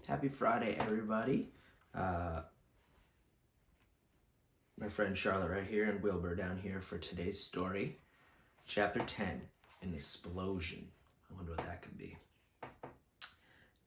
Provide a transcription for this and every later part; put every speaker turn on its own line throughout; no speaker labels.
Happy Friday, everybody. My friend Charlotte right here and Wilbur down here for today's story. Chapter 10, An Explosion. I wonder what that could be.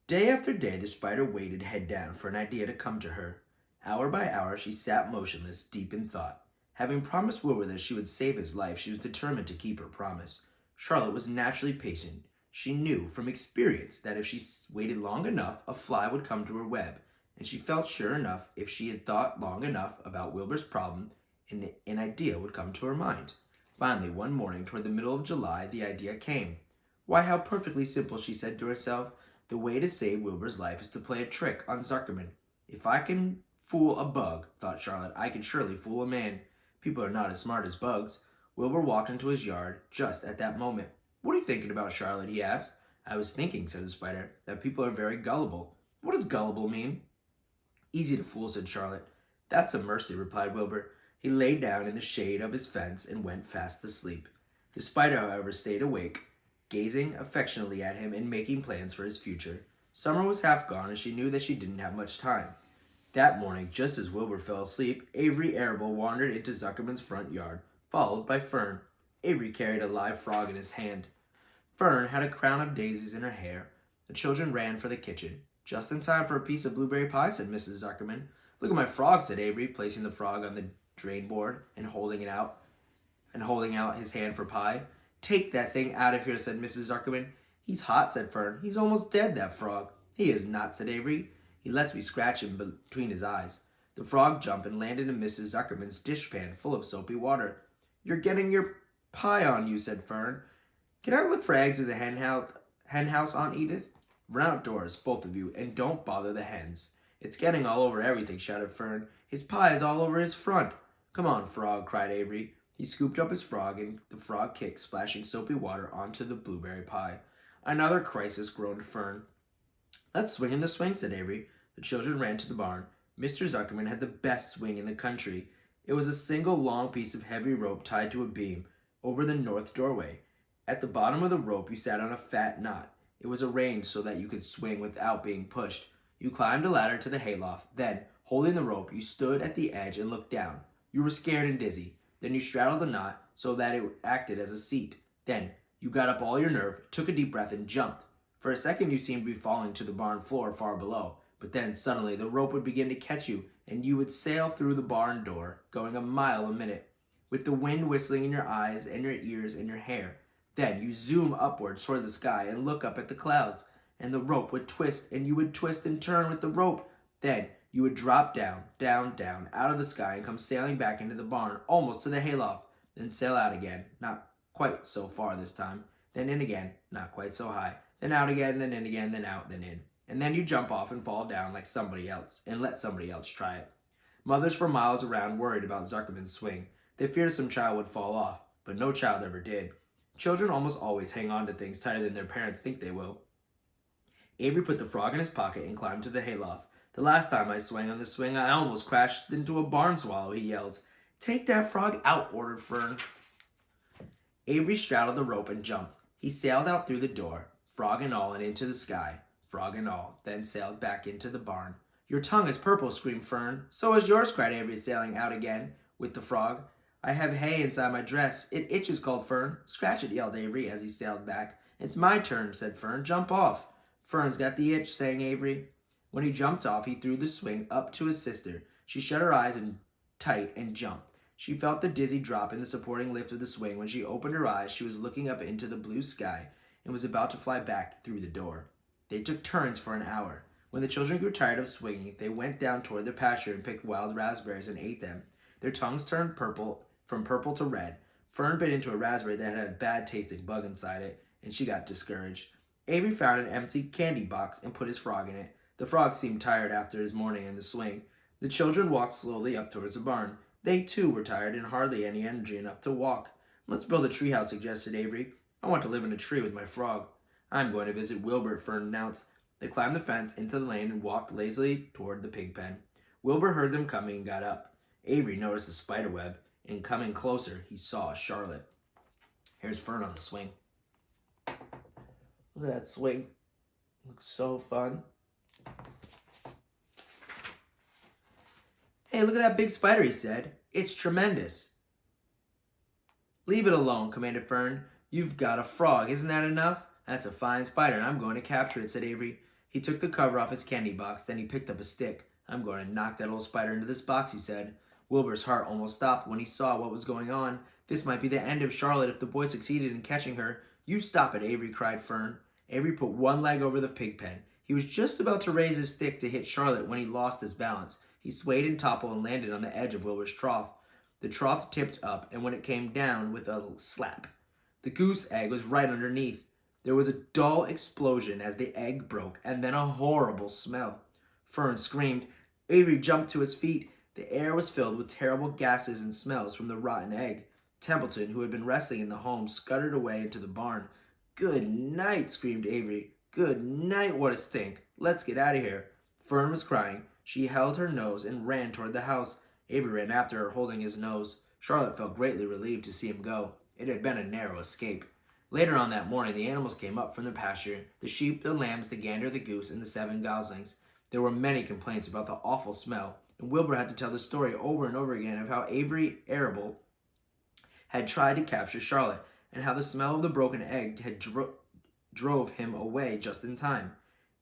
Day after day, the spider waited head down for an idea to come to her. Hour by hour, she sat motionless, deep in thought. Having promised Wilbur that she would save his life, she was determined to keep her promise. Charlotte was naturally patient. She knew from experience that if she waited long enough, a fly would come to her web, and she felt sure enough if she had thought long enough about Wilbur's problem, an idea would come to her mind. Finally, one morning toward the middle of July, the idea came. Why, how perfectly simple, she said to herself. The way to save Wilbur's life is to play a trick on Zuckerman. If I can fool a bug, thought Charlotte, I can surely fool a man. People are not as smart as bugs. Wilbur walked into his yard just at that moment. What are you thinking about, Charlotte? He asked. I was thinking, said the spider, that people are very gullible. What does gullible mean? Easy to fool, said Charlotte. That's a mercy, replied Wilbur. He lay down in the shade of his fence and went fast asleep. The spider, however, stayed awake, gazing affectionately at him and making plans for his future. Summer was half gone, and she knew that she didn't have much time. That morning, just as Wilbur fell asleep, Avery Arable wandered into Zuckerman's front yard, followed by Fern. Avery carried a live frog in his hand. Fern had a crown of daisies in her hair. The children ran for the kitchen. Just in time for a piece of blueberry pie, said Mrs. Zuckerman. Look at my frog, said Avery, placing the frog on the drain board and holding out his hand for pie. Take that thing out of here, said Mrs. Zuckerman. He's hot, said Fern. He's almost dead, that frog. He is not, said Avery. He lets me scratch him between his eyes. The frog jumped and landed in Mrs. Zuckerman's dishpan full of soapy water. You're getting your pie on you, said Fern. Can I look for eggs in the hen house, Aunt Edith? Run outdoors, both of you, and don't bother the hens. It's getting all over everything, shouted Fern. His pie is all over his front. Come on, frog, cried Avery. He scooped up his frog, and the frog kicked, splashing soapy water onto the blueberry pie. Another crisis, groaned Fern. Let's swing in the swing, said Avery. The children ran to the barn. Mr. Zuckerman had the best swing in the country. It was a single long piece of heavy rope tied to a beam over the north doorway. At the bottom of the rope you sat on a fat knot. It was arranged so that you could swing without being pushed. You climbed a ladder to the hayloft. Then, holding the rope, you stood at the edge and looked down. You were scared and dizzy. Then you straddled the knot so that it acted as a seat. Then, you got up all your nerve, took a deep breath, and jumped. For a second you seemed to be falling to the barn floor far below. But then, suddenly, the rope would begin to catch you, and you would sail through the barn door, going a mile a minute, with the wind whistling in your eyes and your ears and your hair. Then you zoom upwards toward the sky and look up at the clouds, and the rope would twist, and you would twist and turn with the rope. Then you would drop down, down, down, out of the sky and come sailing back into the barn, almost to the hayloft. Then sail out again, not quite so far this time. Then in again, not quite so high. Then out again, then in again, then out, then in. And then you jump off and fall down like somebody else, and let somebody else try it. Mothers for miles around worried about Zuckerman's swing. They feared some child would fall off, but no child ever did. Children almost always hang on to things tighter than their parents think they will. Avery put the frog in his pocket and climbed to the hayloft. The last time I swung on the swing, I almost crashed into a barn swallow, he yelled. Take that frog out, ordered Fern. Avery straddled the rope and jumped. He sailed out through the door, frog and all, and into the sky, frog and all, then sailed back into the barn. Your tongue is purple, screamed Fern. So is yours, cried Avery, sailing out again with the frog. I have hay inside my dress. It itches, called Fern. Scratch it, yelled Avery as he sailed back. It's my turn, said Fern. Jump off. Fern's got the itch, sang Avery. When he jumped off, he threw the swing up to his sister. She shut her eyes tight and jumped. She felt the dizzy drop in the supporting lift of the swing. When she opened her eyes, she was looking up into the blue sky and was about to fly back through the door. They took turns for an hour. When the children grew tired of swinging, they went down toward the pasture and picked wild raspberries and ate them. Their tongues turned from purple to red. Fern bit into a raspberry that had a bad-tasting bug inside it, and she got discouraged. Avery found an empty candy box and put his frog in it. The frog seemed tired after his morning in the swing. The children walked slowly up towards the barn. They, too, were tired and hardly any energy enough to walk. Let's build a treehouse, suggested Avery. I want to live in a tree with my frog. I'm going to visit Wilbur, Fern announced. They climbed the fence into the lane and walked lazily toward the pig pen. Wilbur heard them coming and got up. Avery noticed the spider web, and coming closer, he saw Charlotte. Here's Fern on the swing. Look at that swing. Looks so fun. "Hey, look at that big spider," he said. "It's tremendous." "Leave it alone," commanded Fern. "You've got a frog. Isn't that enough?" "That's a fine spider, and I'm going to capture it," said Avery. He took the cover off his candy box, then he picked up a stick. "I'm going to knock that old spider into this box," he said. Wilbur's heart almost stopped when he saw what was going on. This might be the end of Charlotte if the boy succeeded in catching her. "You stop it, Avery," cried Fern. Avery put one leg over the pig pen. He was just about to raise his stick to hit Charlotte when he lost his balance. He swayed and toppled and landed on the edge of Wilbur's trough. The trough tipped up, and when it came down with a slap, the goose egg was right underneath. There was a dull explosion as the egg broke, and then a horrible smell. Fern screamed. Avery jumped to his feet. The air was filled with terrible gases and smells from the rotten egg. Templeton, who had been resting in the home, scuttered away into the barn. "Good night," screamed Avery. "Good night, what a stink. Let's get out of here." Fern was crying. She held her nose and ran toward the house. Avery ran after her, holding his nose. Charlotte felt greatly relieved to see him go. It had been a narrow escape. Later on that morning, the animals came up from the pasture, the sheep, the lambs, the gander, the goose, and the 7 goslings. There were many complaints about the awful smell, and Wilbur had to tell the story over and over again of how Avery Arable had tried to capture Charlotte, and how the smell of the broken egg had drove him away just in time.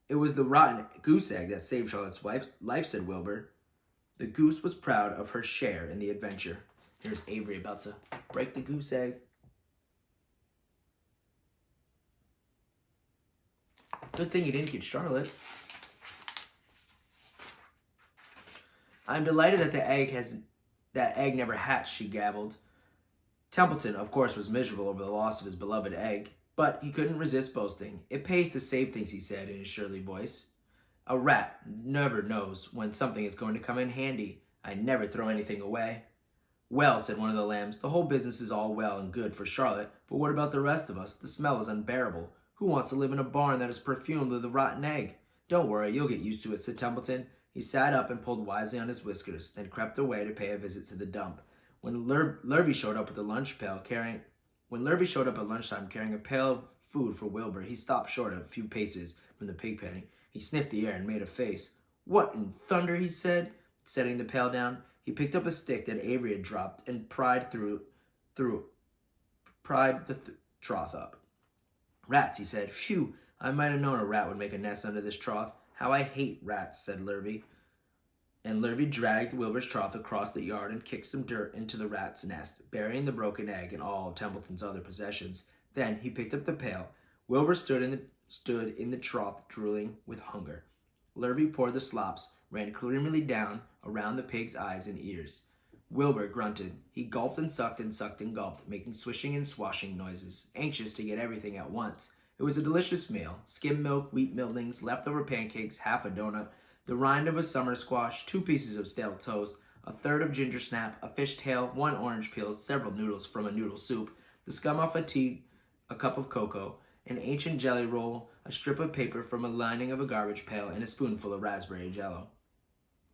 "It was the rotten goose egg that saved Charlotte's life," said Wilbur. The goose was proud of her share in the adventure. Here's Avery about to break the goose egg. Good thing he didn't get Charlotte. "I'm delighted that that egg never hatched," she gabbled. Templeton, of course, was miserable over the loss of his beloved egg, but he couldn't resist boasting. "It pays to save things," he said in his surly voice. "A rat never knows when something is going to come in handy. I never throw anything away." "Well," said one of the lambs, "the whole business is all well and good for Charlotte, but what about the rest of us? The smell is unbearable. Who wants to live in a barn that is perfumed with a rotten egg?" "Don't worry, you'll get used to it," said Templeton. He sat up and pulled wisely on his whiskers, then crept away to pay a visit to the dump. When Lurvy showed up at lunchtime carrying a pail of food for Wilbur, he stopped short a few paces from the pig pen. He sniffed the air and made a face. "What in thunder?" he said, setting the pail down. He picked up a stick that Avery had dropped and pried the trough up. "Rats," he said. "Phew, I might have known a rat would make a nest under this trough. How I hate rats," said Lurvy. And Lurvy dragged Wilbur's trough across the yard and kicked some dirt into the rat's nest, burying the broken egg and all of Templeton's other possessions. Then he picked up the pail. Wilbur stood in the trough, drooling with hunger. Lurvy poured the slops, ran creamily down around the pig's eyes and ears. Wilbur grunted. He gulped and sucked and gulped, making swishing and swashing noises, anxious to get everything at once. It was a delicious meal. Skim milk, wheat middlings, leftover pancakes, half a donut, the rind of a summer squash, 2 pieces of stale toast, a third of ginger snap, a fish tail, 1 orange peel, several noodles from a noodle soup, the scum off a tea, a cup of cocoa, an ancient jelly roll, a strip of paper from a lining of a garbage pail, and a spoonful of raspberry jello.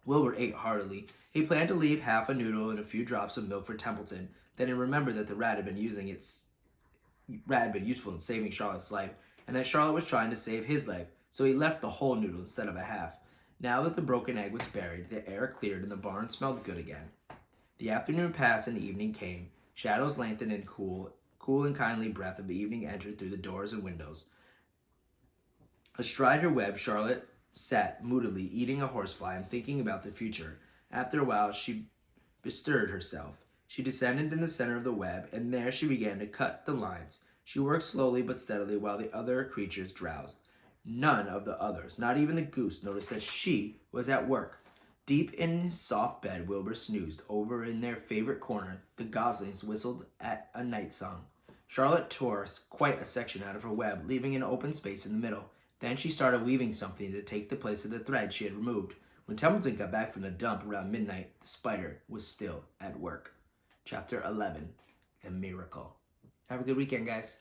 Wilbur ate heartily. He planned to leave half a noodle and a few drops of milk for Templeton. Then he remembered that the rat had been useful in saving Charlotte's life, and that Charlotte was trying to save his life, so he left the whole noodle instead of a half. Now that the broken egg was buried, the air cleared and the barn smelled good again. The afternoon passed and the evening came. Shadows lengthened and cool and kindly breath of the evening entered through the doors and windows. Astride her web, Charlotte sat moodily eating a horsefly and thinking about the future. After a while, she bestirred herself. She descended in the center of the web, and there she began to cut the lines. She worked slowly but steadily while the other creatures drowsed. None of the others, not even the goose, noticed that she was at work. Deep in his soft bed, Wilbur snoozed. Over in their favorite corner, the goslings whistled at a night song. Charlotte tore quite a section out of her web, leaving an open space in the middle. Then she started weaving something to take the place of the thread she had removed. When Templeton got back from the dump around midnight, the spider was still at work. Chapter 11, The Miracle. Have a good weekend, guys.